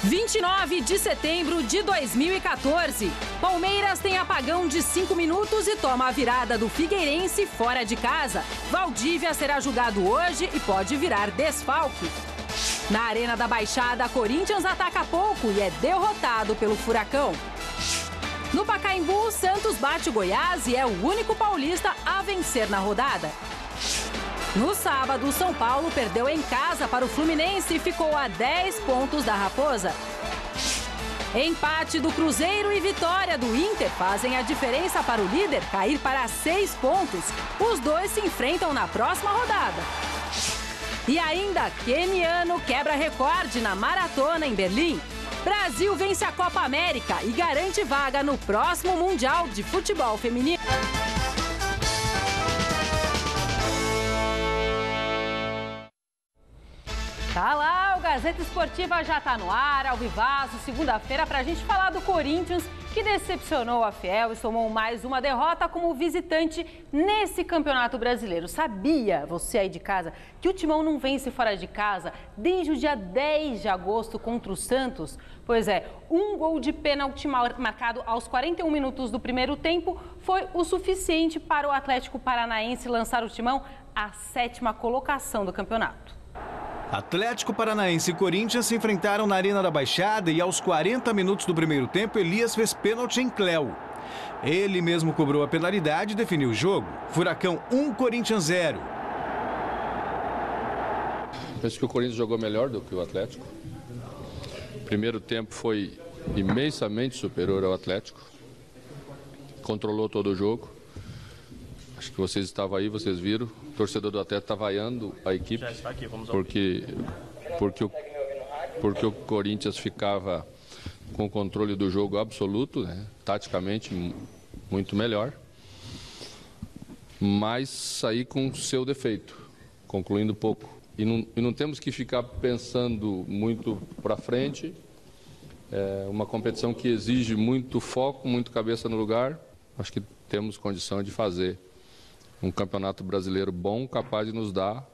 29 de setembro de 2014. Palmeiras tem apagão de 5 minutos e toma a virada do Figueirense fora de casa. Valdívia será julgado hoje e pode virar desfalque. Na Arena da Baixada, Corinthians ataca pouco e é derrotado pelo Furacão. No Pacaembu, Santos bate Goiás e é o único paulista a vencer na rodada. No sábado, São Paulo perdeu em casa para o Fluminense e ficou a 10 pontos da Raposa. Empate do Cruzeiro e vitória do Inter fazem a diferença para o líder cair para 6 pontos. Os dois se enfrentam na próxima rodada. E ainda, queniano quebra recorde na maratona em Berlim. Brasil vence a Copa América e garante vaga no próximo Mundial de Futebol Feminino. Tá lá, o Gazeta Esportiva já tá no ar, ao vivaço, segunda-feira, pra gente falar do Corinthians, que decepcionou a Fiel e somou mais uma derrota como visitante nesse Campeonato Brasileiro. Sabia, você aí de casa, que o Timão não vence fora de casa desde o dia 10 de agosto contra o Santos? Pois é, um gol de pênalti marcado aos 41 minutos do primeiro tempo foi o suficiente para o Atlético Paranaense lançar o Timão à 7ª colocação do campeonato. Atlético Paranaense e Corinthians se enfrentaram na Arena da Baixada e aos 40 minutos do primeiro tempo, Elias fez pênalti em Cléo. Ele mesmo cobrou a penalidade e definiu o jogo. Furacão 1, Corinthians 0. Penso que o Corinthians jogou melhor do que o Atlético. O primeiro tempo foi imensamente superior ao Atlético. Controlou todo o jogo. Acho que vocês estavam aí, vocês viram. O torcedor do Atlético está vaiando a equipe. Já está aqui, vamos porque o Corinthians ficava com o controle do jogo absoluto, né? Taticamente muito melhor. Mas sair com seu defeito, concluindo pouco. E não temos que ficar pensando muito para frente. É uma competição que exige muito foco, muito cabeça no lugar. Acho que temos condição de fazer um campeonato brasileiro bom, capaz de nos dar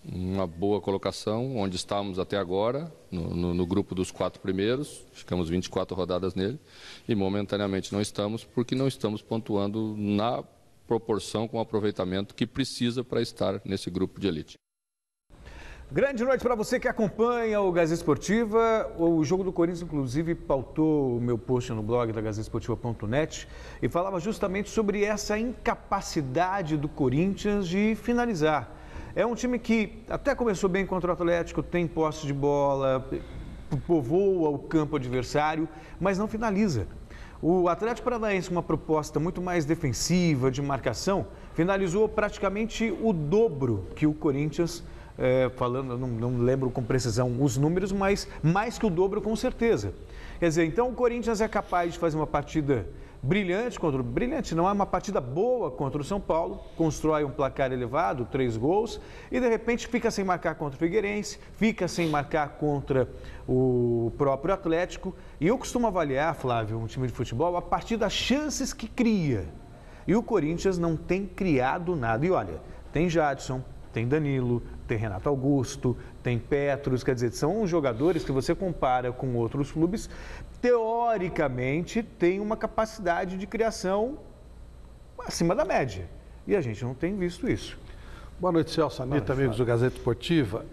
uma boa colocação, onde estamos até agora, no grupo dos 4 primeiros, ficamos 24 rodadas nele, e momentaneamente não estamos, porque não estamos pontuando na proporção com o aproveitamento que precisa para estar nesse grupo de elite. Grande noite para você que acompanha o Gazeta Esportiva. O jogo do Corinthians, inclusive, pautou o meu post no blog da gazetesportiva.net e falava justamente sobre essa incapacidade do Corinthians de finalizar. É um time que até começou bem contra o Atlético, tem posse de bola, povoa o campo adversário, mas não finaliza. O Atlético Paranaense, com uma proposta muito mais defensiva, de marcação, finalizou praticamente o dobro que o Corinthians falando, não lembro com precisão os números, mas mais que o dobro com certeza. Quer dizer, então o Corinthians é capaz de fazer uma partida brilhante não é uma partida boa contra o São Paulo, constrói um placar elevado, 3 gols, e de repente fica sem marcar contra o Figueirense, fica sem marcar contra o próprio Atlético. E eu costumo avaliar, Flávio, um time de futebol, a partir das chances que cria. E o Corinthians não tem criado nada. E olha, tem Jadson, tem Danilo, tem Renato Augusto, tem Petros, quer dizer, são jogadores que você compara com outros clubes, teoricamente tem uma capacidade de criação acima da média. E a gente não tem visto isso. Boa noite, Celso, Anitta, amigos do Gazeta Esportiva.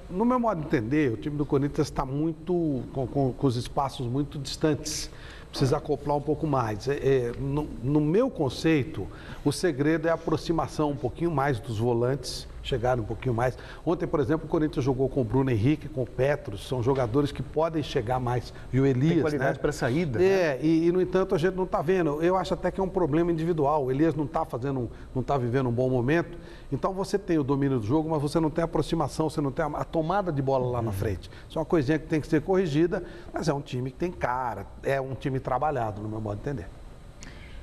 No meu modo de entender, o time do Corinthians está muito com os espaços muito distantes. Precisa acoplar um pouco mais. No meu conceito, o segredo é a aproximação um pouquinho mais dos volantes, chegar um pouquinho mais. Ontem, por exemplo, o Corinthians jogou com o Bruno Henrique, com o Petros, são jogadores que podem chegar mais. E o Elias, tem qualidade, né, para saída. E no entanto a gente não está vendo. Eu acho até que é um problema individual. O Elias não está vivendo um bom momento. Então você tem o domínio do jogo, mas você não tem a aproximação, você não tem a tomada de bola lá na frente. Isso é uma coisinha que tem que ser corrigida, mas é um time que tem cara, é um time trabalhado, no meu modo de entender.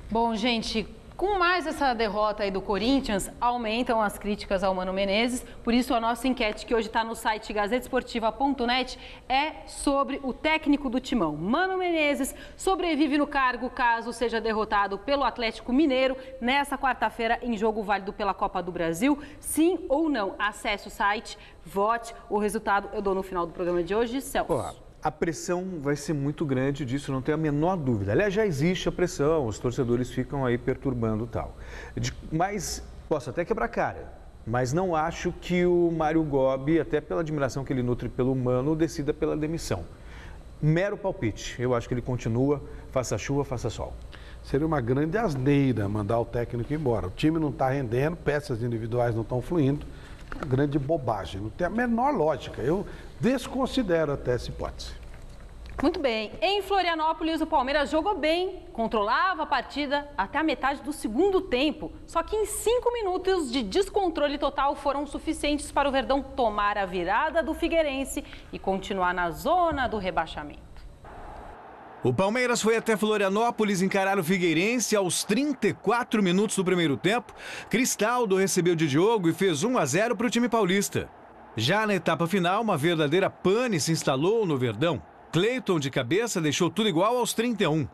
Bom, gente, Com mais essa derrota aí do Corinthians, aumentam as críticas ao Mano Menezes. Por isso, a nossa enquete, que hoje está no site gazetesportiva.net, é sobre o técnico do Timão. Mano Menezes sobrevive no cargo caso seja derrotado pelo Atlético Mineiro nessa quarta-feira em jogo válido pela Copa do Brasil? Sim ou não? Acesse o site, vote. O resultado eu dou no final do programa de hoje, Celso. A pressão vai ser muito grande disso, não tenho a menor dúvida. Aliás, já existe a pressão, os torcedores ficam aí perturbando e tal. Mas posso até quebrar cara, mas não acho que o Mário Gobi, até pela admiração que ele nutre pelo Mano, decida pela demissão. Mero palpite, eu acho que ele continua, faça chuva, faça sol. Seria uma grande asneira mandar o técnico embora. O time não está rendendo, peças individuais não estão fluindo. Uma grande bobagem, não tem a menor lógica. Eu desconsidero até essa hipótese. Muito bem. Em Florianópolis, o Palmeiras jogou bem, controlava a partida até a metade do segundo tempo. Só que em 5 minutos de descontrole total foram suficientes para o Verdão tomar a virada do Figueirense e continuar na zona do rebaixamento. O Palmeiras foi até Florianópolis encarar o Figueirense aos 34 minutos do primeiro tempo. Cristaldo recebeu de Diogo e fez 1-0 para o time paulista. Já na etapa final, uma verdadeira pane se instalou no Verdão. Cleiton, de cabeça, deixou tudo igual aos 31.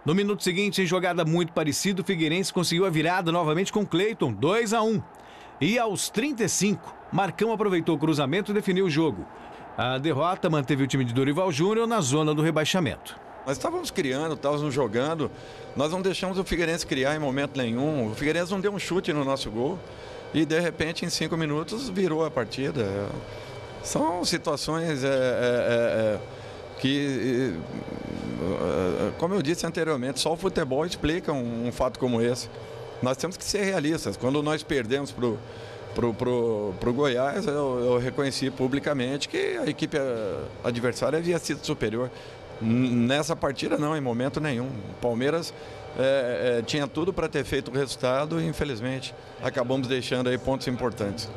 No minuto seguinte, em jogada muito parecida, o Figueirense conseguiu a virada novamente com Cleiton, 2-1. E aos 35, Marcão aproveitou o cruzamento e definiu o jogo. A derrota manteve o time de Dorival Júnior na zona do rebaixamento. Nós estávamos criando, estávamos jogando, nós não deixamos o Figueirense criar em momento nenhum. O Figueirense não deu um chute no nosso gol e, de repente, em 5 minutos, virou a partida. São situações que, como eu disse anteriormente, só o futebol explica um fato como esse. Nós temos que ser realistas. Quando nós perdemos pro Goiás, eu reconheci publicamente que a equipe adversária havia sido superior. Nessa partida não, em momento nenhum. O Palmeiras tinha tudo para ter feito o resultado e, infelizmente, acabamos deixando aí pontos importantes.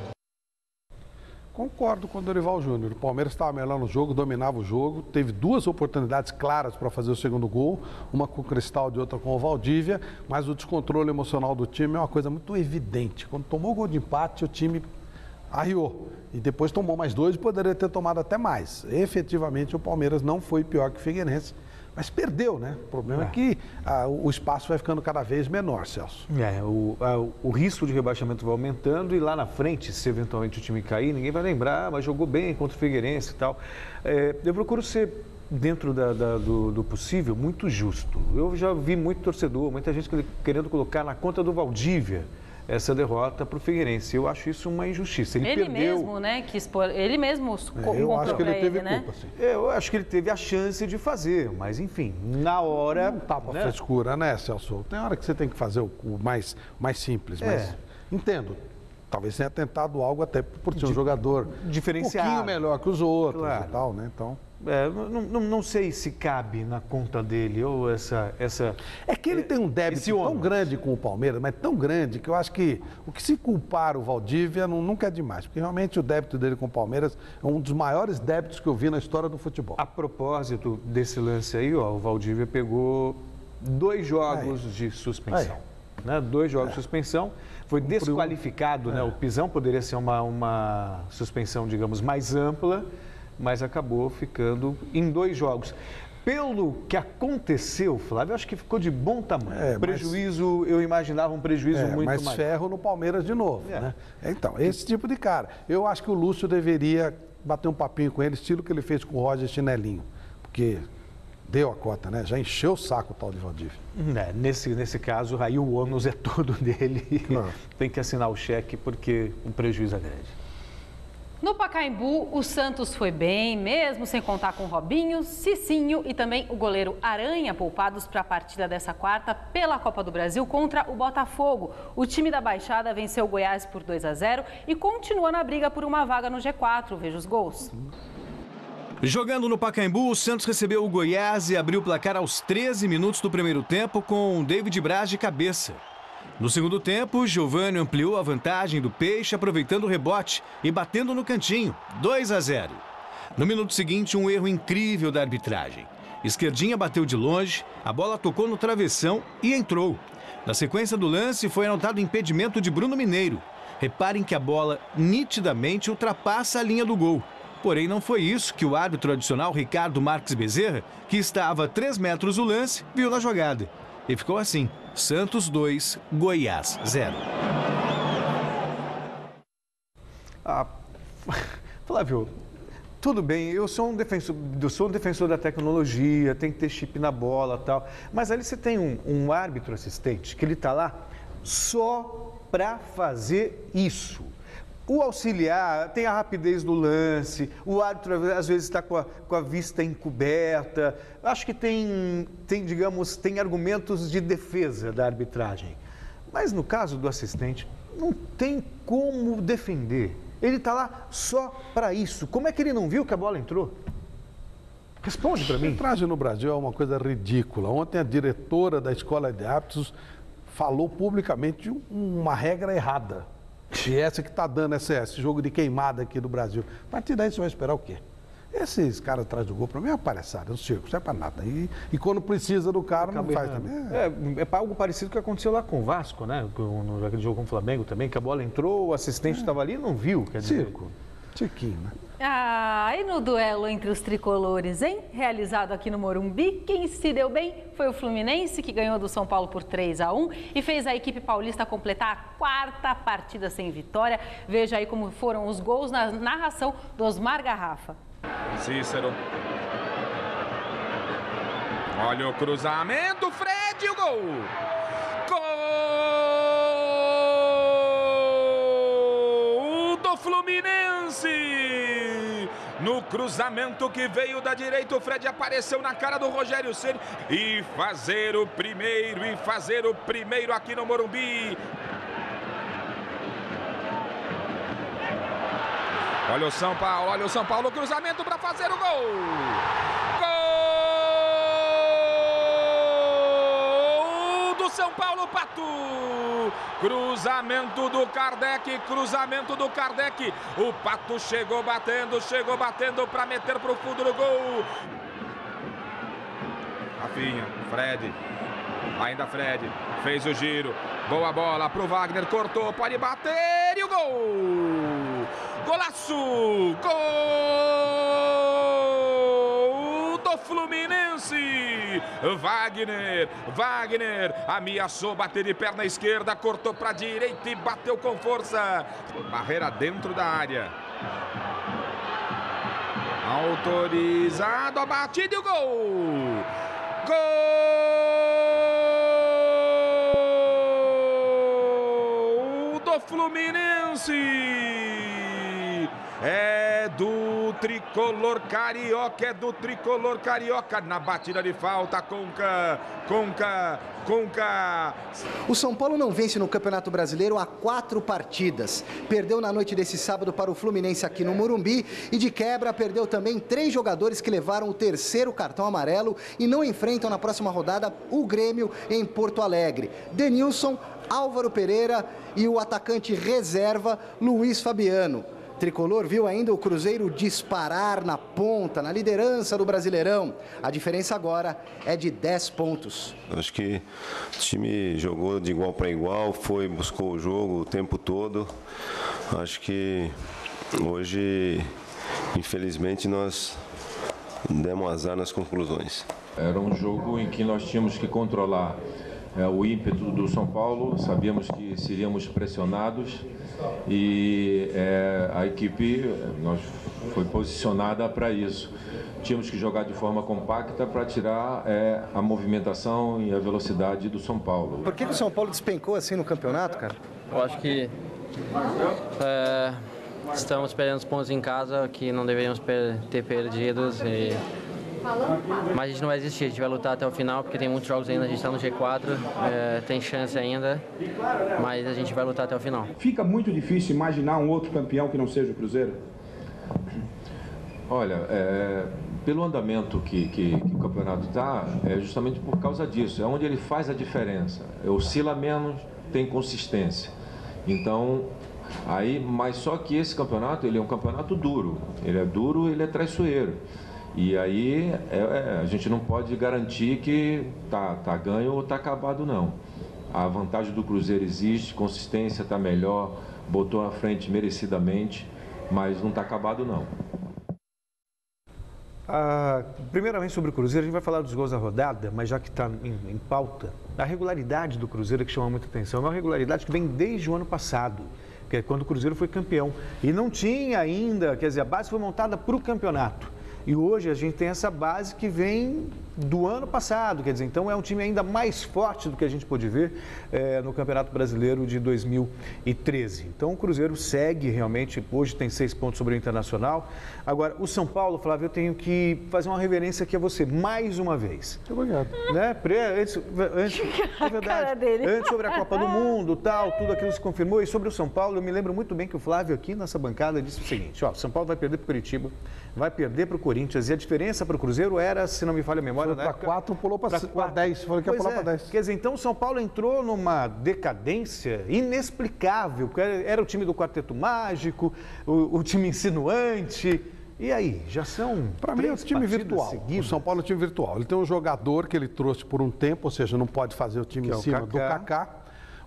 Concordo com o Dorival Júnior. O Palmeiras estava melhor no jogo, dominava o jogo, teve 2 oportunidades claras para fazer o segundo gol, uma com o Cristaldo e outra com o Valdívia, mas o descontrole emocional do time é uma coisa muito evidente. Quando tomou o gol de empate, o time arriou. E depois tomou mais 2 e poderia ter tomado até mais. Efetivamente, o Palmeiras não foi pior que o Figueirense, mas perdeu, né? O problema é que o espaço vai ficando cada vez menor, Celso. O risco de rebaixamento vai aumentando e lá na frente, se eventualmente o time cair, ninguém vai lembrar, mas jogou bem contra o Figueirense e tal. Eu procuro ser, dentro do possível, muito justo. Eu já vi muito torcedor, muita gente querendo colocar na conta do Valdívia essa derrota para o Figueirense. Eu acho isso uma injustiça. Ele perdeu. Mesmo, né? Ele mesmo eu acho que ele teve culpa, né? Sim. Eu acho que ele teve a chance de fazer, mas enfim, na hora... Não tá pra frescura, né, Celso? Tem hora que você tem que fazer o mais simples, mas entendo. Talvez tenha tentado algo até por ser um jogador diferenciado, um pouquinho melhor que os outros, claro, e tal, né? Então... não sei se cabe na conta dele ou essa... É que ele tem um débito tão grande com o Palmeiras, mas tão grande, que eu acho que o que se culpar o Valdívia nunca é demais, porque realmente o débito dele com o Palmeiras é um dos maiores débitos que eu vi na história do futebol. A propósito desse lance aí, o Valdívia pegou 2 jogos de suspensão. 2 jogos de suspensão, foi desqualificado, né? O pisão poderia ser uma suspensão, digamos, mais ampla, mas acabou ficando em 2 jogos. Pelo que aconteceu, Flávio, eu acho que ficou de bom tamanho. Prejuízo, eu imaginava um prejuízo muito maior. Mas ferro no Palmeiras de novo, né? Então, esse tipo de cara. Eu acho que o Lúcio deveria bater um papinho com ele, estilo que ele fez com o Roger Chinelinho, porque deu a cota, né? Já encheu o saco o tal de Valdívia. Nesse caso, aí o ônus é todo dele. Tem que assinar o cheque porque o prejuízo é grande. No Pacaembu, o Santos foi bem, mesmo sem contar com Robinho, Cicinho e também o goleiro Aranha, poupados para a partida dessa quarta pela Copa do Brasil contra o Botafogo. O time da Baixada venceu o Goiás por 2-0 e continua na briga por uma vaga no G4. Veja os gols. Jogando no Pacaembu, o Santos recebeu o Goiás e abriu o placar aos 13 minutos do primeiro tempo com o David Braz de cabeça. No segundo tempo, Giovani ampliou a vantagem do Peixe, aproveitando o rebote e batendo no cantinho, 2-0. No minuto seguinte, um erro incrível da arbitragem. Esquerdinha bateu de longe, a bola tocou no travessão e entrou. Na sequência do lance, foi anotado o impedimento de Bruno Mineiro. Reparem que a bola nitidamente ultrapassa a linha do gol. Porém, não foi isso que o árbitro adicional Ricardo Marques Bezerra, que estava a 3 metros do lance, viu na jogada. E ficou assim, Santos 2, Goiás 0. Flávio, tudo bem, eu sou um defensor da tecnologia, tem que ter chip na bola e tal, mas ali você tem um árbitro assistente que ele está lá só para fazer isso. O auxiliar tem a rapidez do lance, o árbitro às vezes está com a vista encoberta. Acho que tem argumentos de defesa da arbitragem. Mas no caso do assistente, não tem como defender. Ele está lá só para isso. Como é que ele não viu que a bola entrou? Responde para mim. A arbitragem no Brasil é uma coisa ridícula. Ontem a diretora da Escola de Árbitros falou publicamente de uma regra errada. E essa que está dando esse jogo de queimada aqui no Brasil. A partir daí você vai esperar o quê? Esses caras atrás do gol, para mim é uma palhaçada, não serve para nada. E quando precisa do cara, não faz também. É algo parecido com o que aconteceu lá com o Vasco, né? Naquele jogo com o Flamengo também, que a bola entrou, o assistente estava ali e não viu. Quer dizer, Tiquinho, né? E no duelo entre os tricolores, hein? Realizado aqui no Morumbi, quem se deu bem foi o Fluminense, que ganhou do São Paulo por 3-1 e fez a equipe paulista completar a 4ª partida sem vitória. Veja aí como foram os gols na narração do Osmar Garrafa. Cícero. Olha o cruzamento, Fred, o gol! Gol do Fluminense! No cruzamento que veio da direita, o Fred apareceu na cara do Rogério Ceni e fazer o primeiro aqui no Morumbi. Olha o São Paulo, o cruzamento para fazer o gol! Gol do São Paulo, Pato! Cruzamento do Kardec, o Pato chegou batendo para meter para o fundo do gol. Rafinha, Fred, ainda Fred, fez o giro, boa bola pro Wagner, cortou, pode bater e o gol! Golaço! Gol do Fluminense! Wagner ameaçou bater de perna esquerda, cortou para a direita e bateu com força. Barreira dentro da área. Autorizado a batida e o gol! Gol do Fluminense! É do tricolor carioca, na batida de falta, Conca. O São Paulo não vence no Campeonato Brasileiro há 4 partidas. Perdeu na noite desse sábado para o Fluminense aqui no Morumbi e de quebra perdeu também 3 jogadores que levaram o 3º cartão amarelo e não enfrentam na próxima rodada o Grêmio em Porto Alegre. Denilson, Álvaro Pereira e o atacante reserva Luiz Fabiano. Tricolor viu ainda o Cruzeiro disparar na ponta, na liderança do Brasileirão. A diferença agora é de 10 pontos. Acho que o time jogou de igual para igual, buscou o jogo o tempo todo. Acho que hoje, infelizmente, nós demos azar nas conclusões. Era um jogo em que nós tínhamos que controlar o ímpeto do São Paulo, sabíamos que seríamos pressionados e a equipe foi posicionada para isso. Tínhamos que jogar de forma compacta para tirar a movimentação e a velocidade do São Paulo. Por que o São Paulo despencou assim no campeonato, cara? Eu acho que estamos perdendo os pontos em casa que não deveríamos ter perdidos. Mas a gente não vai desistir, a gente vai lutar até o final, porque tem muitos jogos ainda, a gente está no G4, tem chance ainda, mas a gente vai lutar até o final. Fica muito difícil imaginar um outro campeão que não seja o Cruzeiro? Olha, pelo andamento que o campeonato está, é justamente por causa disso, é onde ele faz a diferença. Oscila menos, tem consistência. Então, mas só que esse campeonato, ele é um campeonato duro. Ele é duro, ele é traiçoeiro. E aí a gente não pode garantir que tá ganho ou tá acabado, não. A vantagem do Cruzeiro existe, consistência está melhor, botou à frente merecidamente, mas não está acabado não. Primeiramente sobre o Cruzeiro, a gente vai falar dos gols da rodada, mas já que está em pauta, a regularidade do Cruzeiro é que chama muita atenção. É uma regularidade que vem desde o ano passado, que é quando o Cruzeiro foi campeão. E não tinha ainda, quer dizer, a base foi montada para o campeonato. E hoje a gente tem essa base que vem do ano passado, quer dizer, então é um time ainda mais forte do que a gente pôde ver no Campeonato Brasileiro de 2013. Então o Cruzeiro segue realmente, hoje tem 6 pontos sobre o Internacional. Agora, o São Paulo, Flávio, eu tenho que fazer uma reverência aqui a você, mais uma vez. Obrigado. Né? Antes sobre a Copa do Mundo, tal, tudo aquilo se confirmou. E sobre o São Paulo, eu me lembro muito bem que o Flávio aqui nessa bancada disse o seguinte, ó, São Paulo vai perder para o Curitiba, vai perder para o Corinthians, e a diferença para o Cruzeiro era, se não me falha a memória, para 4, pulou para 10. Falou que ia pular para 10. Quer dizer, então o São Paulo entrou numa decadência inexplicável, porque era o time do Quarteto Mágico, o time insinuante. E aí, já são. Para mim é um time virtual. Seguidas. O São Paulo é um time virtual. Ele tem um jogador que ele trouxe por um tempo, ou seja, não pode fazer o time em cima do Kaká.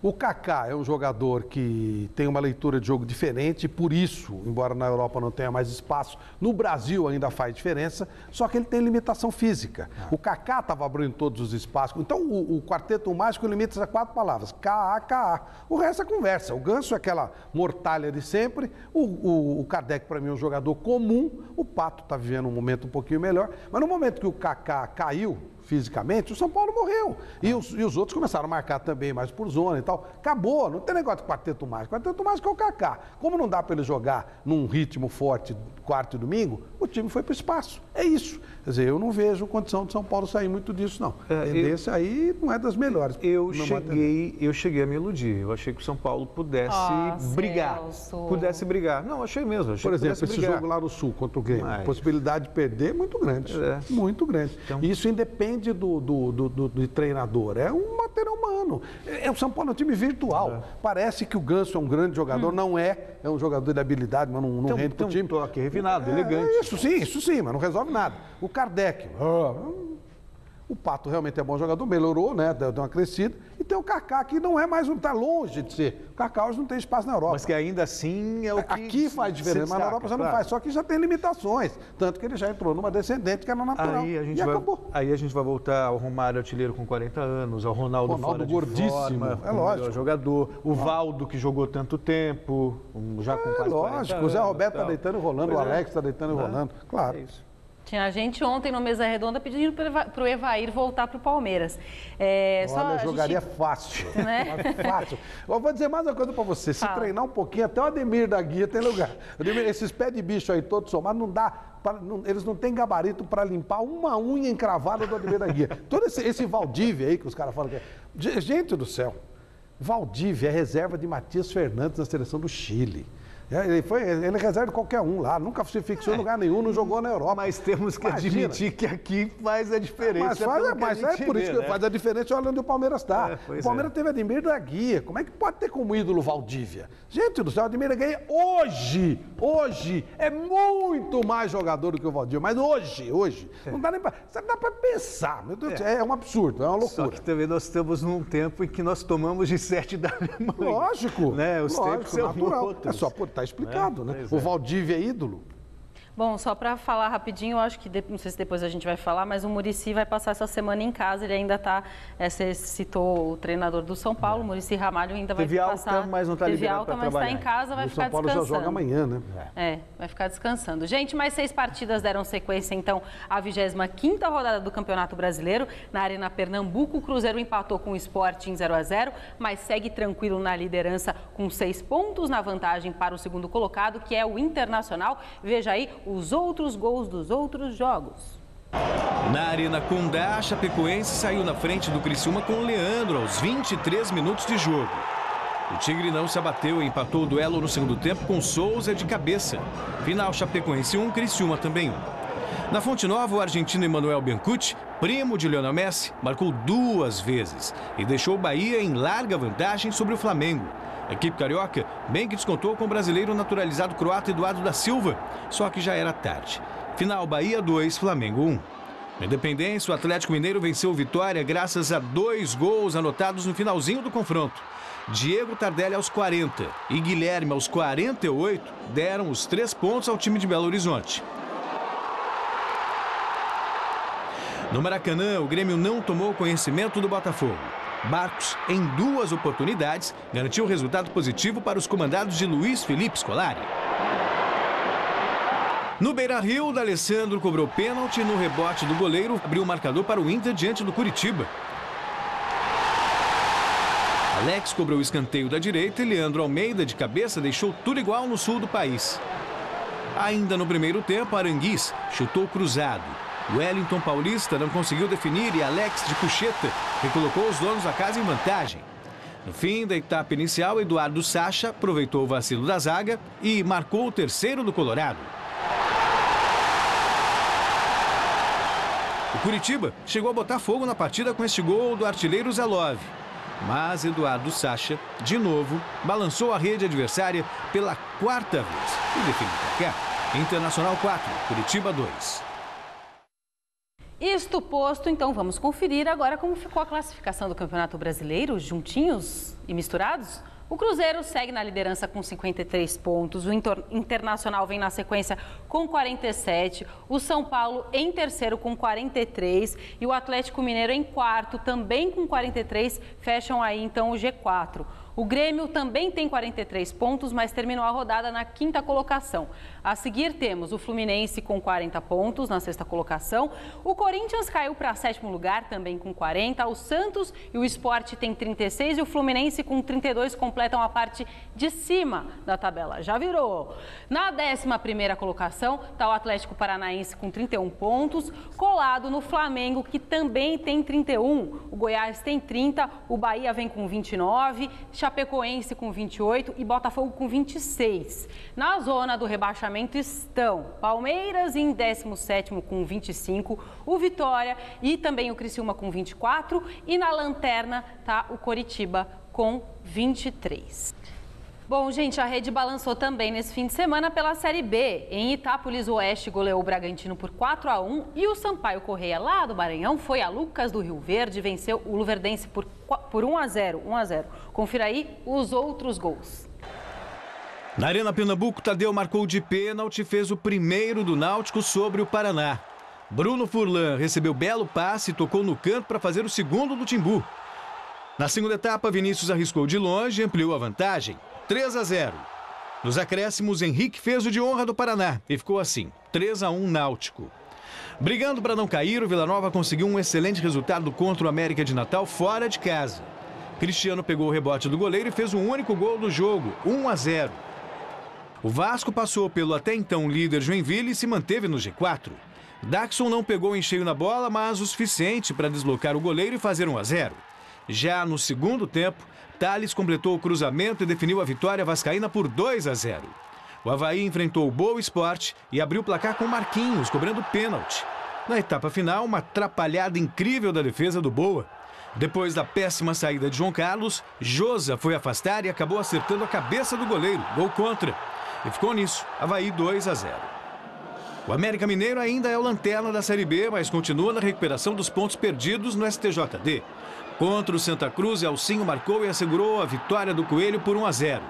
O Kaká é um jogador que tem uma leitura de jogo diferente, por isso, embora na Europa não tenha mais espaço, no Brasil ainda faz diferença, só que ele tem limitação física. O Kaká estava abrindo todos os espaços. Então, o Quarteto Mágico limita-se a 4 palavras, K-A-K-A. O resto é conversa. O Ganso é aquela mortalha de sempre, o Kardec, para mim, é um jogador comum, o Pato está vivendo um momento um pouquinho melhor, mas no momento que o Kaká caiu fisicamente, o São Paulo morreu. E os outros começaram a marcar também mais por zona e tal. Acabou, não tem negócio de Quarteto Mágico. Quarteto Mágico é o Kaká. Como não dá para ele jogar num ritmo forte quarto e domingo, o time foi para o espaço. É isso. Quer dizer, eu não vejo condição de São Paulo sair muito disso, não. Esse aí não é das melhores. Eu cheguei a me iludir. Eu achei que o São Paulo pudesse brigar. Celso. Pudesse brigar. Não, achei mesmo. Por exemplo, esse jogo lá no Sul contra o Grêmio, a possibilidade de perder é muito grande. Muito grande. Então, isso independe do treinador. É um material humano. O São Paulo é um time virtual. Parece que o Ganso é um grande jogador. Não é. É um jogador de habilidade, mas não rende pro time. Toque refinado, elegante. Isso sim, mas não resolve nada. O Kardec, o Pato realmente é bom jogador, melhorou, né? Deu uma crescida. E tem o Kaká, que não é mais está longe de ser. O Kaká hoje não tem espaço na Europa. Mas que ainda assim é o que aqui faz diferença, mas na Europa já não faz. Só que já tem limitações. Tanto que ele já entrou numa descendente que era natural. Acabou. Aí a gente vai voltar ao Romário artilheiro com 40 anos, ao Ronaldo fora gordíssimo, de forma, é lógico. Jogador, o Valdo que jogou tanto tempo, já com quase 40 lógico, anos, o Zé Roberto está deitando e rolando, o Alex está deitando e rolando. Claro. É isso. Tinha gente ontem no Mesa Redonda pedindo para o Evair voltar para o Palmeiras. Olha, jogaria fácil. Né? Fácil. Eu vou dizer mais uma coisa para você. Se treinar um pouquinho, até o Ademir da Guia tem lugar. Esses pés de bicho aí todos somados, não dá. Eles não têm gabarito para limpar uma unha encravada do Ademir da Guia. Todo esse Valdívia aí que os caras falam que é. Gente do céu, Valdívia é reserva de Matias Fernandes na seleção do Chile. Ele reserva qualquer um lá, nunca se fixou em lugar nenhum, não jogou na Europa. Mas temos que admitir que aqui faz a diferença. Mas é por isso que faz a diferença olhando onde o Palmeiras está. O Palmeiras teve Ademir da Guia. Como é que pode ter como ídolo Valdívia? Gente do céu, Ademir da Guia hoje é muito mais jogador do que o Valdívia. Mas hoje, não dá nem para pensar. Meu Deus, é um absurdo, é uma loucura. Só que também nós estamos num tempo em que nós tomamos de 7 da Alemanha. Lógico. Né? Os tempos são natural. outros. É só está explicado, né? O Valdívia é ídolo. Bom, só para falar rapidinho, eu acho que, não sei se depois a gente vai falar, mas o Muricy vai passar essa semana em casa, ele ainda está, você citou o treinador do São Paulo, o Muricy Ramalho ainda vai passar. Teve alta, mas não está liberado para trabalhar. Está em casa, vai ficar descansando. O São Paulo já joga amanhã, né? Vai ficar descansando. Gente, mais 6 partidas deram sequência, então, à 25ª rodada do Campeonato Brasileiro. Na Arena Pernambuco, o Cruzeiro empatou com o Sport em 0-0, mas segue tranquilo na liderança com 6 pontos na vantagem para o segundo colocado, que é o Internacional. Veja aí os outros gols dos outros jogos. Na Arena Condá, a Chapecoense saiu na frente do Criciúma com o Leandro aos 23 minutos de jogo. O Tigre não se abateu e empatou o duelo no segundo tempo com Souza de cabeça. Final Chapecoense 1, Criciúma também 1. Na Fonte Nova, o argentino Emmanuel Biancucci, primo de Lionel Messi, marcou 2 vezes e deixou o Bahia em larga vantagem sobre o Flamengo. A equipe carioca bem que descontou com o brasileiro naturalizado croata Eduardo da Silva, só que já era tarde. Final Bahia 2, Flamengo 1. Na Independência, o Atlético Mineiro venceu o Vitória graças a 2 gols anotados no finalzinho do confronto. Diego Tardelli aos 40 e Guilherme aos 48 deram os 3 pontos ao time de Belo Horizonte. No Maracanã, o Grêmio não tomou conhecimento do Botafogo. Barcos, em 2 oportunidades, garantiu resultado positivo para os comandados de Luiz Felipe Scolari. No Beira-Rio, D'Alessandro cobrou pênalti no rebote do goleiro, abriu o marcador para o Inter diante do Curitiba. Alex cobrou o escanteio da direita e Leandro Almeida, de cabeça, deixou tudo igual no sul do país. Ainda no primeiro tempo, Aranguiz chutou cruzado. Wellington Paulista não conseguiu definir e Alex, de puxeta, recolocou os donos da casa em vantagem. No fim da etapa inicial, Eduardo Sacha aproveitou o vacilo da zaga e marcou o terceiro do Colorado. O Curitiba chegou a botar fogo na partida com este gol do artilheiro Zelov. Mas Eduardo Sacha, de novo, balançou a rede adversária pela 4ª vez e definiu o placar. Internacional 4, Curitiba 2. Isto posto, então vamos conferir agora como ficou a classificação do Campeonato Brasileiro, juntinhos e misturados. O Cruzeiro segue na liderança com 53 pontos, o Internacional vem na sequência com 47, o São Paulo em terceiro com 43 e o Atlético Mineiro em quarto também com 43, fecham aí então o G4. O Grêmio também tem 43 pontos, mas terminou a rodada na 5ª colocação. A seguir temos o Fluminense com 40 pontos na 6ª colocação. O Corinthians caiu para 7º lugar, também com 40. O Santos e o Sport têm 36 e o Fluminense com 32 completam a parte de cima da tabela. Já virou. Na 11ª colocação está o Atlético Paranaense com 31 pontos, colado no Flamengo, que também tem 31. O Goiás tem 30, o Bahia vem com 29, Chapecoense com 28 e Botafogo com 26. Na zona do rebaixamento estão Palmeiras em 17º com 25, o Vitória e também o Criciúma com 24 e na lanterna está o Coritiba com 23. Bom, gente, a Rede balançou também nesse fim de semana pela Série B. Em Itápolis, o Oeste goleou o Bragantino por 4-1 e o Sampaio Corrêa, lá do Maranhão, foi a Lucas do Rio Verde e venceu o Luverdense por 1-0. Confira aí os outros gols. Na Arena Pernambuco, Tadeu marcou de pênalti e fez o primeiro do Náutico sobre o Paraná. Bruno Furlan recebeu belo passe e tocou no canto para fazer o segundo do Timbu. Na segunda etapa, Vinícius arriscou de longe e ampliou a vantagem. 3-0. Nos acréscimos, Henrique fez o de honra do Paraná e ficou assim, 3-1 Náutico. Brigando para não cair, o Vila Nova conseguiu um excelente resultado contra o América de Natal fora de casa. Cristiano pegou o rebote do goleiro e fez o único gol do jogo, 1-0. O Vasco passou pelo até então líder Joinville e se manteve no G4. Daxon não pegou em cheio na bola, mas o suficiente para deslocar o goleiro e fazer 1-0. Já no segundo tempo, Thales completou o cruzamento e definiu a vitória vascaína por 2-0. O Avaí enfrentou o Boa Esporte e abriu o placar com Marquinhos, cobrando pênalti. Na etapa final, uma atrapalhada incrível da defesa do Boa. Depois da péssima saída de João Carlos, Josa foi afastar e acabou acertando a cabeça do goleiro, gol contra. E ficou nisso, Avaí 2-0. O América Mineiro ainda é o lanterna da Série B, mas continua na recuperação dos pontos perdidos no STJD. Contra o Santa Cruz, Elcinho marcou e assegurou a vitória do Coelho por 1-0.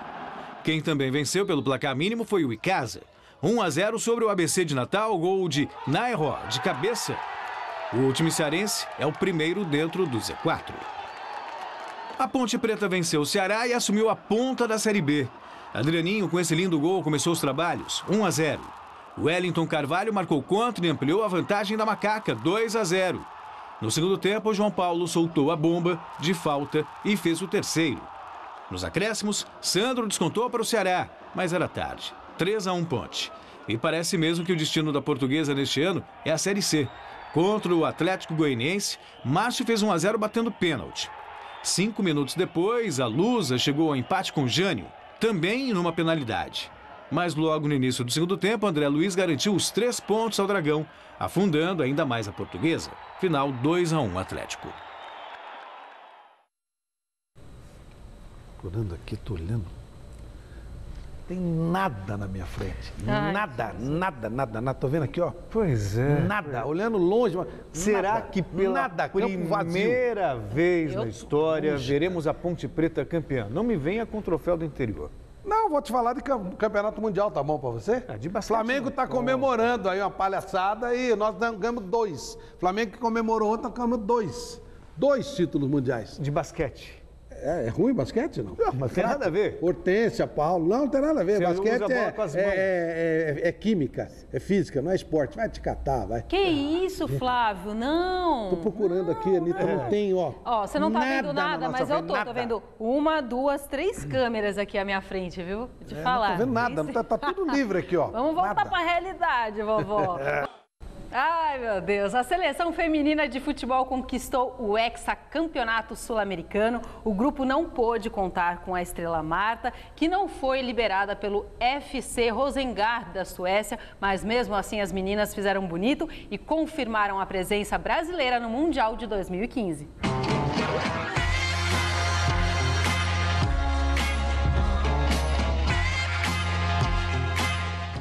Quem também venceu pelo placar mínimo foi o Icasa. 1-0 sobre o ABC de Natal, gol de Nairo, de cabeça. O time cearense é o primeiro dentro do Z4. A Ponte Preta venceu o Ceará e assumiu a ponta da Série B. Adrianinho, com esse lindo gol, começou os trabalhos, 1-0. Wellington Carvalho marcou contra e ampliou a vantagem da Macaca, 2-0. No segundo tempo, o João Paulo soltou a bomba de falta e fez o terceiro. Nos acréscimos, Sandro descontou para o Ceará, mas era tarde. 3-1 Ponte. E parece mesmo que o destino da Portuguesa neste ano é a Série C. Contra o Atlético Goianiense, Márcio fez 1-0 batendo pênalti. 5 minutos depois, a Lusa chegou ao empate com Jânio, também numa penalidade. Mas logo no início do segundo tempo, André Luiz garantiu os 3 pontos ao Dragão, afundando ainda mais a Portuguesa. Final 2-1 Atlético. Olhando aqui, tô olhando. tem nada na minha frente. Nada. Tô vendo aqui, ó. Pois é. Nada. Olhando longe, mas será que pela primeira vez na história veremos a Ponte Preta campeã? Não me venha com o troféu do interior. Não, vou te falar de campeonato mundial, tá bom pra você? De basquete. Flamengo tá comemorando aí uma palhaçada e nós ganhamos 2. Flamengo que comemorou ontem, nós ganhamos 2. 2 títulos mundiais. De basquete. É ruim basquete, não? Não, mas tem nada a ver. Hortência, Paulo, não tem nada a ver. Você basquete usa a bola com as mãos. É química, é física, não é esporte. Vai te catar, vai. Que isso, Flávio? Não. Tô procurando aqui, Anitta, não tem, ó. Ó, você não tá vendo nada, mas eu tô. nada. Tô vendo 1, 2, 3 câmeras aqui à minha frente, viu? Vou te falar. Não tô vendo nada, tá tudo livre aqui, ó. Vamos voltar pra realidade, vovó. Ai, meu Deus. A seleção feminina de futebol conquistou o hexacampeonato sul-americano. O grupo não pôde contar com a estrela Marta, que não foi liberada pelo FC Rosengard da Suécia, mas mesmo assim as meninas fizeram bonito e confirmaram a presença brasileira no Mundial de 2015.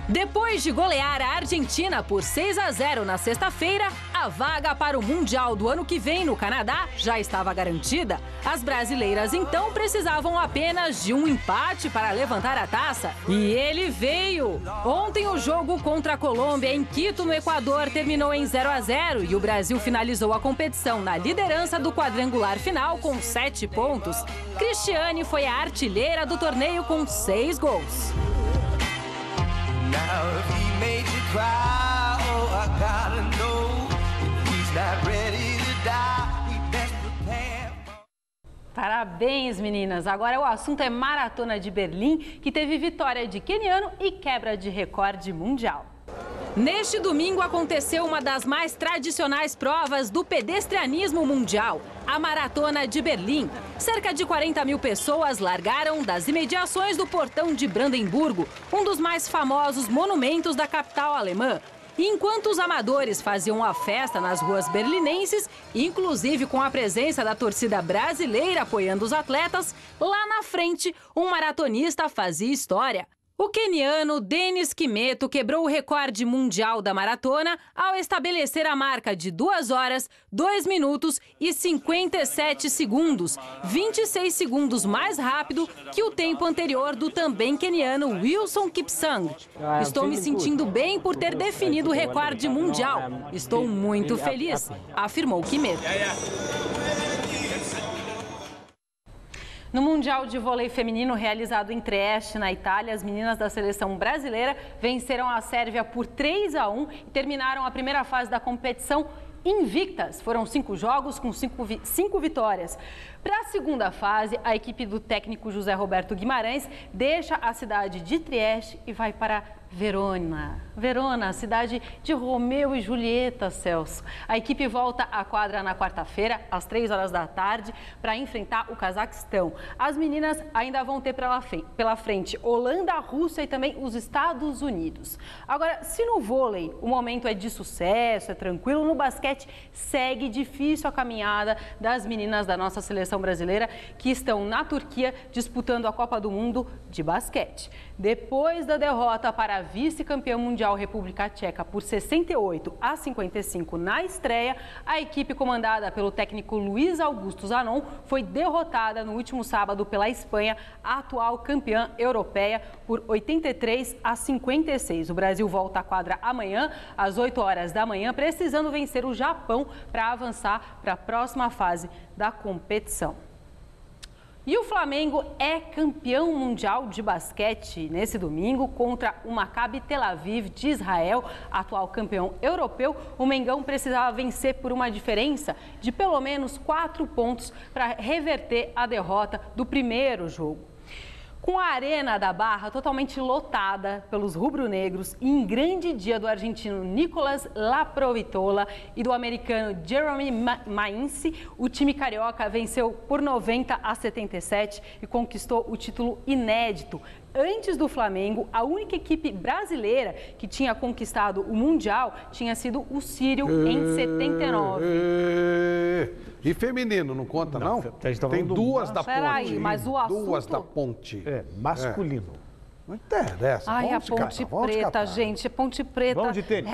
Depois de golear a Argentina por 6-0 na sexta-feira, a vaga para o Mundial do ano que vem no Canadá já estava garantida. As brasileiras então precisavam apenas de um empate para levantar a taça. E ele veio! Ontem o jogo contra a Colômbia em Quito, no Equador, terminou em 0-0 e o Brasil finalizou a competição na liderança do quadrangular final com 7 pontos. Cristiane foi a artilheira do torneio com 6 gols. Now if he made you cry, oh, I gotta know if he's not ready to die, he best prepare. Parabéns, meninas! Agora o assunto é Maratona de Berlim, que teve vitória de queniano e quebra de recorde mundial. Neste domingo aconteceu uma das mais tradicionais provas do pedestrianismo mundial, a Maratona de Berlim. Cerca de 40 mil pessoas largaram das imediações do Portão de Brandemburgo, um dos mais famosos monumentos da capital alemã. E enquanto os amadores faziam a festa nas ruas berlinenses, inclusive com a presença da torcida brasileira apoiando os atletas, lá na frente, um maratonista fazia história. O queniano Denis Kimeto quebrou o recorde mundial da maratona ao estabelecer a marca de 2 horas, 2 minutos e 57 segundos, 26 segundos mais rápido que o tempo anterior do também queniano Wilson Kipsang. Estou me sentindo bem por ter definido o recorde mundial. Estou muito feliz, afirmou Kimeto. No Mundial de Vôlei Feminino realizado em Trieste, na Itália, as meninas da seleção brasileira venceram a Sérvia por 3-1 e terminaram a primeira fase da competição invictas. Foram 5 jogos com 5 vitórias. Para a segunda fase, a equipe do técnico José Roberto Guimarães deixa a cidade de Trieste e vai para Verona. Verona, a cidade de Romeu e Julieta, Celso. A equipe volta à quadra na quarta-feira, às 3 horas da tarde, para enfrentar o Cazaquistão. As meninas ainda vão ter pela frente Holanda, Rússia e também os Estados Unidos. Agora, se no vôlei o momento é de sucesso, é tranquilo, no basquete segue difícil a caminhada das meninas da nossa seleção brasileira que estão na Turquia disputando a Copa do Mundo de basquete. Depois da derrota para a vice-campeã mundial República Tcheca por 68-55 na estreia, a equipe comandada pelo técnico Luiz Augusto Zanon foi derrotada no último sábado pela Espanha, a atual campeã europeia, por 83-56. O Brasil volta à quadra amanhã, às 8 horas da manhã, precisando vencer o Japão para avançar para a próxima fase da competição. E o Flamengo é campeão mundial de basquete nesse domingo contra o Maccabi Tel Aviv de Israel, atual campeão europeu. O Mengão precisava vencer por uma diferença de pelo menos 4 pontos para reverter a derrota do primeiro jogo. Com a Arena da Barra totalmente lotada pelos rubro-negros e em grande dia do argentino Nicolas Laprovitola e do americano Jeremy Maince, o time carioca venceu por 90-77 e conquistou o título inédito. Antes do Flamengo, a única equipe brasileira que tinha conquistado o Mundial tinha sido o Sírio em 79. E feminino, não conta, não? Tem 2 da Ponte. Peraí, mas o assunto... 2 da Ponte. Masculino. Não interessa. Ai, a Ponte Preta, gente, Ponte Preta. Vamos de tênis.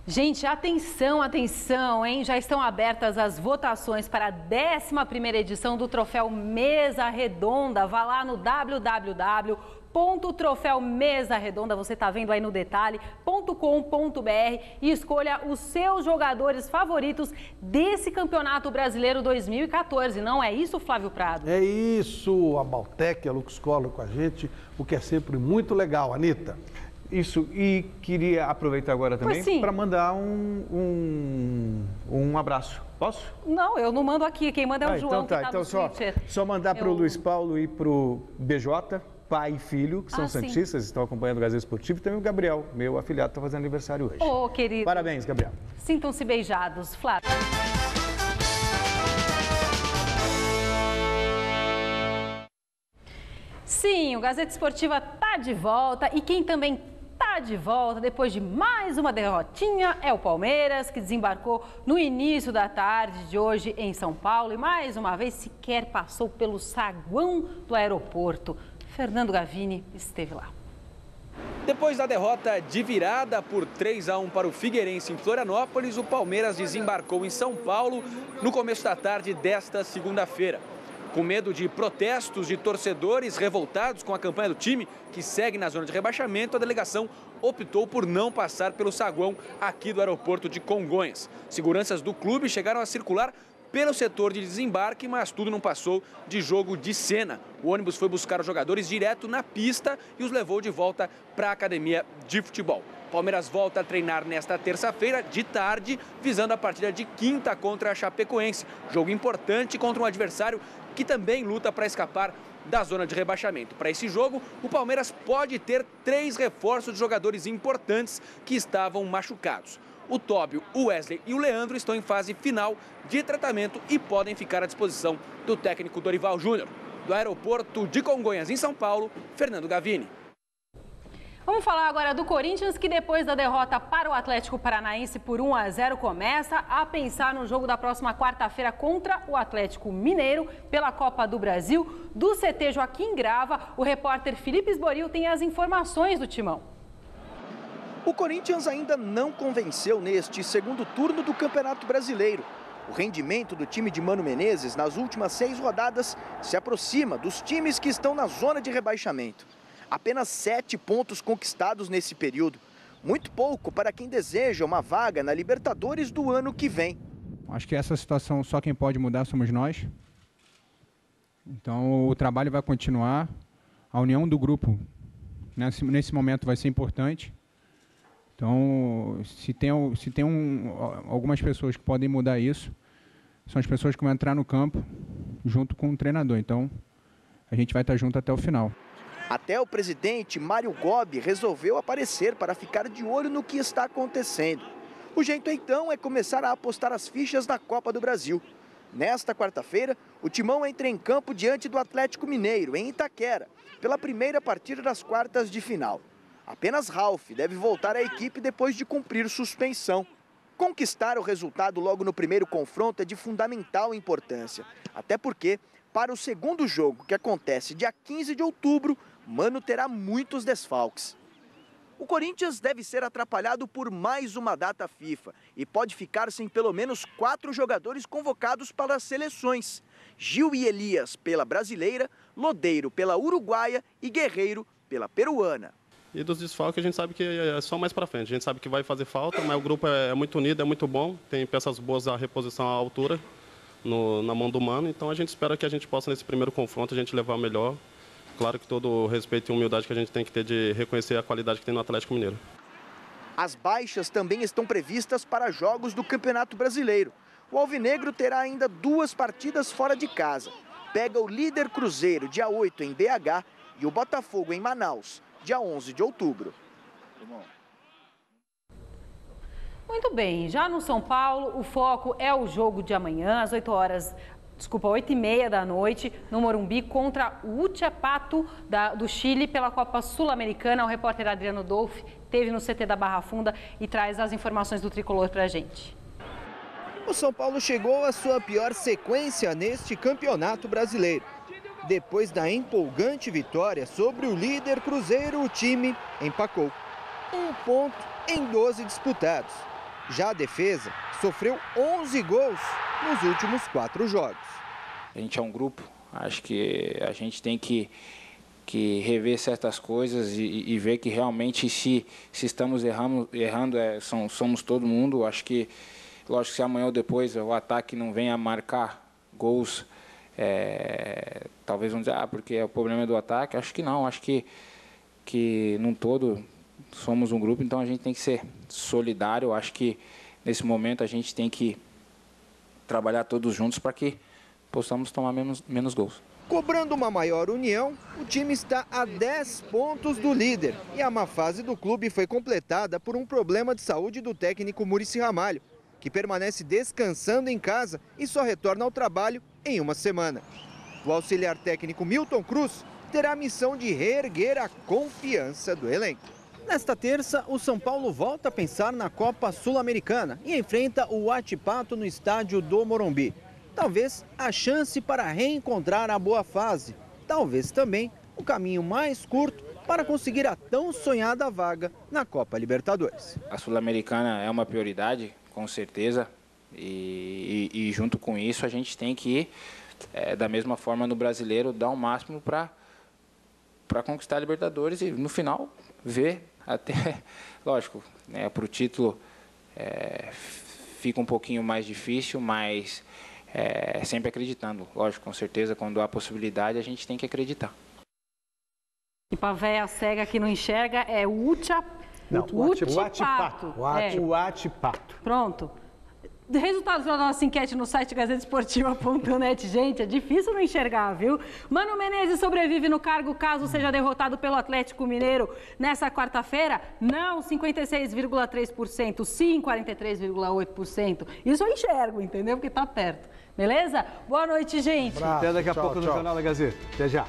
Gente, atenção, atenção, hein? Já estão abertas as votações para a 11ª edição do Troféu Mesa Redonda. Vá lá no www.troféumesaredonda, você está vendo aí no detalhe.com.br e escolha os seus jogadores favoritos desse Campeonato Brasileiro 2014. Não é isso, Flávio Prado? É isso, a Baltec, a Lux Color com a gente, o que é sempre muito legal, Anitta. Isso, e queria aproveitar agora também para mandar um abraço. Posso? Não, eu não mando aqui, quem manda é o João, então tá, que tá então no Twitter. Só mandar para o Luiz Paulo e para o BJ, pai e filho, que são santistas, estão acompanhando o Gazeta Esportivo, e também o Gabriel, meu afilhado, está fazendo aniversário hoje. Ô, querido. Parabéns, Gabriel. Sintam-se beijados, Flávio. Sim, o Gazeta Esportiva tá de volta e quem também tá de volta depois de mais uma derrotinha é o Palmeiras, que desembarcou no início da tarde de hoje em São Paulo e mais uma vez sequer passou pelo saguão do aeroporto. Fernando Gavini esteve lá. Depois da derrota de virada por 3-1 para o Figueirense em Florianópolis, o Palmeiras desembarcou em São Paulo no começo da tarde desta segunda-feira. Com medo de protestos de torcedores revoltados com a campanha do time, que segue na zona de rebaixamento, a delegação optou por não passar pelo saguão aqui do aeroporto de Congonhas. Seguranças do clube chegaram a circular pelo setor de desembarque, mas tudo não passou de jogo de cena. O ônibus foi buscar os jogadores direto na pista e os levou de volta para a academia de futebol. Palmeiras volta a treinar nesta terça-feira, de tarde, visando a partida de quinta contra a Chapecoense. Jogo importante contra um adversário que também luta para escapar da zona de rebaixamento. Para esse jogo, o Palmeiras pode ter 3 reforços de jogadores importantes que estavam machucados. O Tóbio, o Wesley e o Leandro estão em fase final de tratamento e podem ficar à disposição do técnico Dorival Júnior. Do aeroporto de Congonhas, em São Paulo, Fernando Gavini. Vamos falar agora do Corinthians, que depois da derrota para o Atlético Paranaense por 1-0, começa a pensar no jogo da próxima quarta-feira contra o Atlético Mineiro pela Copa do Brasil. Do CT Joaquim Grava, o repórter Felipe Esboril tem as informações do timão. O Corinthians ainda não convenceu neste segundo turno do Campeonato Brasileiro. O rendimento do time de Mano Menezes nas últimas 6 rodadas se aproxima dos times que estão na zona de rebaixamento. Apenas 7 pontos conquistados nesse período. Muito pouco para quem deseja uma vaga na Libertadores do ano que vem. Acho que essa situação só quem pode mudar somos nós. Então o trabalho vai continuar. A união do grupo nesse momento vai ser importante. Então se tem algumas pessoas que podem mudar isso, são as pessoas que vão entrar no campo junto com o treinador. Então a gente vai estar junto até o final. Até o presidente Mário Gobi resolveu aparecer para ficar de olho no que está acontecendo. O jeito então é começar a apostar as fichas na Copa do Brasil. Nesta quarta-feira, o Timão entra em campo diante do Atlético Mineiro, em Itaquera, pela primeira partida das quartas de final. Apenas Ralf deve voltar à equipe depois de cumprir suspensão. Conquistar o resultado logo no primeiro confronto é de fundamental importância, até porque, para o segundo jogo, que acontece dia 15 de outubro, Mano terá muitos desfalques. O Corinthians deve ser atrapalhado por mais uma data FIFA e pode ficar sem pelo menos 4 jogadores convocados para as seleções. Gil e Elias pela brasileira, Lodeiro pela uruguaia e Guerreiro pela peruana. E dos desfalques a gente sabe que é só mais para frente. A gente sabe que vai fazer falta, mas o grupo é muito unido, é muito bom. Tem peças boas à reposição à altura na mão do Mano. Então a gente espera que a gente possa, nesse primeiro confronto, a gente levar o melhor. Claro que todo o respeito e humildade que a gente tem que ter de reconhecer a qualidade que tem no Atlético Mineiro. As baixas também estão previstas para jogos do Campeonato Brasileiro. O Alvinegro terá ainda 2 partidas fora de casa. Pega o líder Cruzeiro, dia 8, em BH, e o Botafogo, em Manaus, dia 11 de outubro. Muito bem, já no São Paulo, o foco é o jogo de amanhã, às 8h30 da noite, no Morumbi, contra o Huachipato do Chile pela Copa Sul-Americana. O repórter Adriano Dolfi esteve no CT da Barra Funda e traz as informações do tricolor para a gente. O São Paulo chegou à sua pior sequência neste Campeonato Brasileiro. Depois da empolgante vitória sobre o líder Cruzeiro, o time empacou. 1 ponto em 12 disputados. Já a defesa sofreu 11 gols nos últimos 4 jogos. A gente é um grupo, acho que a gente tem que rever certas coisas e ver que realmente se estamos errando somos todo mundo. Acho que, lógico, se amanhã ou depois o ataque não venha a marcar gols, talvez vão dizer, porque o problema é do ataque. Acho que não, acho que num todo somos um grupo, então a gente tem que ser solidário. Acho que nesse momento a gente tem que trabalhar todos juntos para que possamos tomar menos gols. Cobrando uma maior união, o time está a 10 pontos do líder. E a má fase do clube foi completada por um problema de saúde do técnico Muricy Ramalho, que permanece descansando em casa e só retorna ao trabalho em uma semana. O auxiliar técnico Milton Cruz terá a missão de reerguer a confiança do elenco. Nesta terça, o São Paulo volta a pensar na Copa Sul-Americana e enfrenta o Huachipato no estádio do Morumbi. Talvez a chance para reencontrar a boa fase. Talvez também o caminho mais curto para conseguir a tão sonhada vaga na Copa Libertadores. A Sul-Americana é uma prioridade, com certeza, e junto com isso a gente tem que ir, da mesma forma no Brasileiro, dar o máximo para conquistar a Libertadores e no final ver até, lógico, para o título fica um pouquinho mais difícil, mas sempre acreditando. Lógico, com certeza, quando há possibilidade, a gente tem que acreditar. E para véia cega que não enxerga, é o Huachipato. Pronto. Resultados da nossa enquete no site gazetesportiva.net. Gente, é difícil não enxergar, viu? Mano Menezes sobrevive no cargo caso seja derrotado pelo Atlético Mineiro nessa quarta-feira? Não, 56,3%, sim, 43,8%. Isso eu enxergo, entendeu? Porque tá perto. Beleza? Boa noite, gente. Até daqui a pouco no Jornal da Gazeta. Até já.